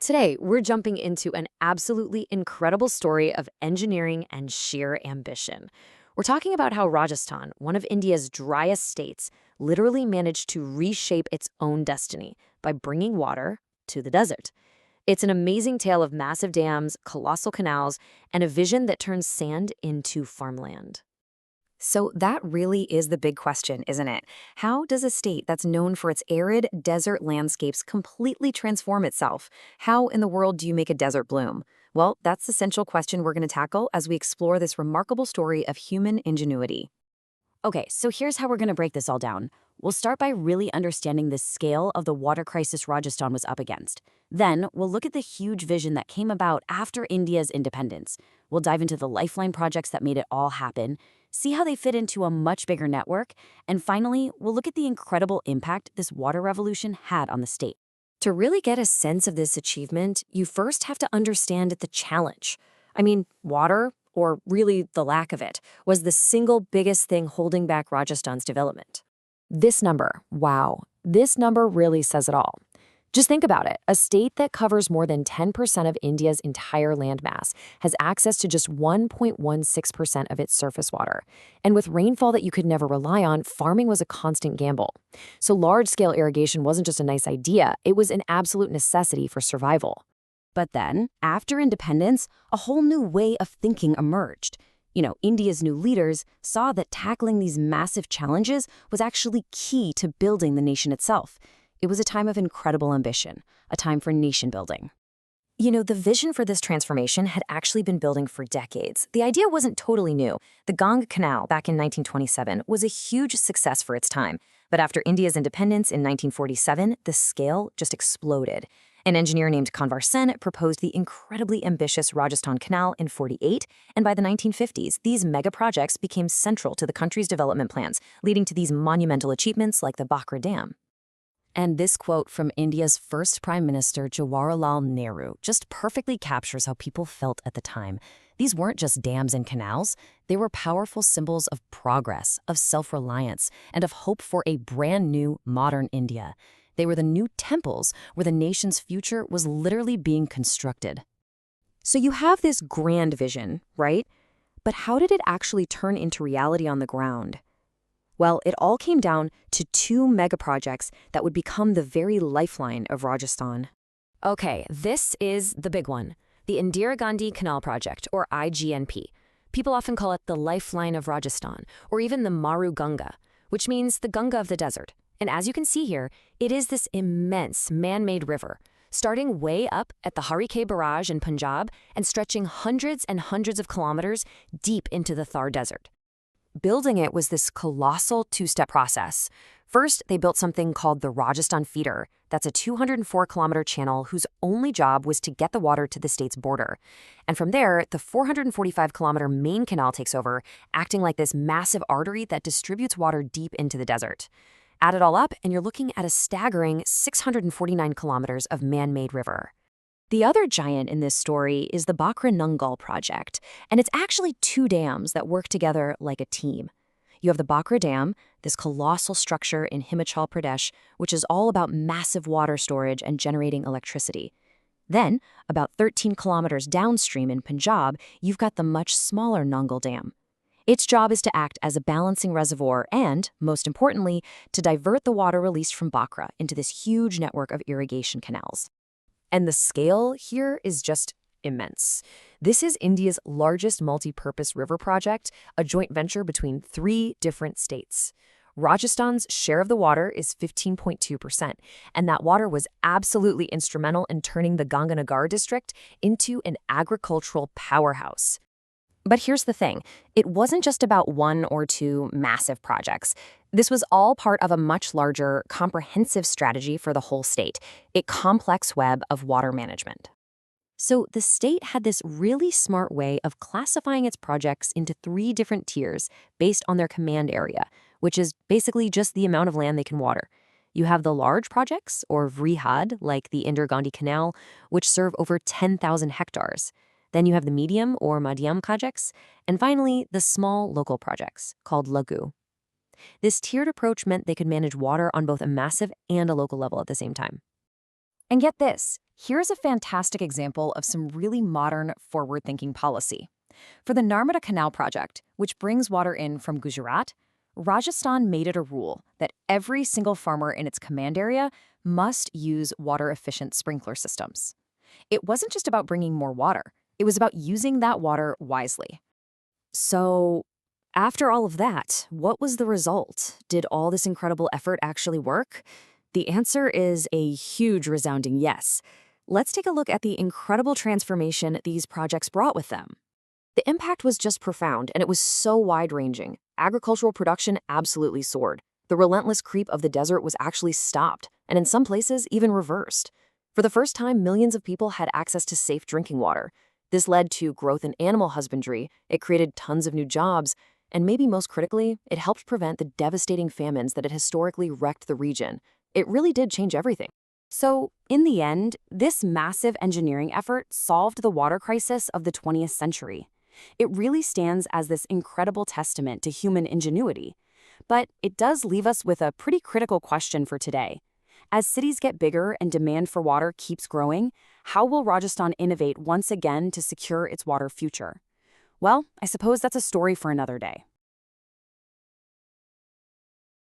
Today, we're jumping into an absolutely incredible story of engineering and sheer ambition. We're talking about how Rajasthan, one of India's driest states, literally managed to reshape its own destiny by bringing water to the desert. It's an amazing tale of massive dams, colossal canals, and a vision that turns sand into farmland. So that really is the big question, isn't it? How does a state that's known for its arid desert landscapes completely transform itself? How in the world do you make a desert bloom? Well, that's the central question we're going to tackle as we explore this remarkable story of human ingenuity. Okay, so here's how we're going to break this all down. We'll start by really understanding the scale of the water crisis Rajasthan was up against. Then, we'll look at the huge vision that came about after India's independence. We'll dive into the lifeline projects that made it all happen, see how they fit into a much bigger network, and finally, we'll look at the incredible impact this water revolution had on the state. To really get a sense of this achievement, you first have to understand the challenge. Water, or really the lack of it, was the single biggest thing holding back Rajasthan's development. This number, wow, this number really says it all. Just think about it. A state that covers more than 10% of India's entire landmass has access to just 1.16% of its surface water. And with rainfall that you could never rely on, farming was a constant gamble. So large-scale irrigation wasn't just a nice idea, it was an absolute necessity for survival. But then, after independence, a whole new way of thinking emerged. India's new leaders saw that tackling these massive challenges was actually key to building the nation itself. It was a time of incredible ambition, a time for nation building. The vision for this transformation had actually been building for decades. The idea wasn't totally new. The Ganga Canal back in 1927 was a huge success for its time. But after India's independence in 1947, the scale just exploded. An engineer named Kanwar Sen proposed the incredibly ambitious Rajasthan Canal in '48, and by the 1950s, these mega projects became central to the country's development plans, leading to these monumental achievements like the Bhakra Dam. And this quote from India's first Prime Minister, Jawaharlal Nehru, just perfectly captures how people felt at the time. These weren't just dams and canals. They were powerful symbols of progress, of self-reliance, and of hope for a brand new, modern India. They were the new temples where the nation's future was literally being constructed. So you have this grand vision, right? But how did it actually turn into reality on the ground? Well, it all came down to two mega projects that would become the very lifeline of Rajasthan. Okay, this is the big one, the Indira Gandhi Canal Project, or IGNP. People often call it the lifeline of Rajasthan, or even the Maru Ganga, which means the Ganga of the desert. And as you can see here, it is this immense man-made river, starting way up at the Harike Barrage in Punjab and stretching hundreds and hundreds of kilometers deep into the Thar Desert. Building it was this colossal two-step process. First, they built something called the Rajasthan Feeder. That's a 204-kilometer channel whose only job was to get the water to the state's border. And from there, the 445-kilometer main canal takes over, acting like this massive artery that distributes water deep into the desert. Add it all up, and you're looking at a staggering 649 kilometers of man-made river. The other giant in this story is the Bhakra Nangal project, and it's actually two dams that work together like a team. You have the Bhakra Dam, this colossal structure in Himachal Pradesh, which is all about massive water storage and generating electricity. Then, about 13 kilometers downstream in Punjab, you've got the much smaller Nangal Dam. Its job is to act as a balancing reservoir and, most importantly, to divert the water released from Bhakra into this huge network of irrigation canals. And the scale here is just immense. This is India's largest multi-purpose river project, a joint venture between 3 different states. Rajasthan's share of the water is 15.2%, and that water was absolutely instrumental in turning the Ganganagar district into an agricultural powerhouse. But here's the thing, it wasn't just about 1 or 2 massive projects. This was all part of a much larger, comprehensive strategy for the whole state, a complex web of water management. So the state had this really smart way of classifying its projects into 3 different tiers based on their command area, which is basically just the amount of land they can water. You have the large projects, or vrihad, like the Indira Gandhi Canal, which serve over 10,000 hectares. Then you have the medium or madhyam projects, and finally, the small local projects, called lagu. This tiered approach meant they could manage water on both a massive and a local level at the same time. And get this, here's a fantastic example of some really modern, forward-thinking policy. For the Narmada Canal project, which brings water in from Gujarat, Rajasthan made it a rule that every single farmer in its command area must use water-efficient sprinkler systems. It wasn't just about bringing more water. It was about using that water wisely. So, after all of that, what was the result? Did all this incredible effort actually work? The answer is a huge resounding yes. Let's take a look at the incredible transformation these projects brought with them. The impact was just profound, and it was so wide-ranging. Agricultural production absolutely soared. The relentless creep of the desert was actually stopped, and in some places, even reversed. For the first time, millions of people had access to safe drinking water. This led to growth in animal husbandry, it created tons of new jobs, and maybe most critically, it helped prevent the devastating famines that had historically wrecked the region. It really did change everything. So, in the end, this massive engineering effort solved the water crisis of the 20th century. It really stands as this incredible testament to human ingenuity. But it does leave us with a pretty critical question for today. As cities get bigger and demand for water keeps growing, how will Rajasthan innovate once again to secure its water future? Well, I suppose that's a story for another day.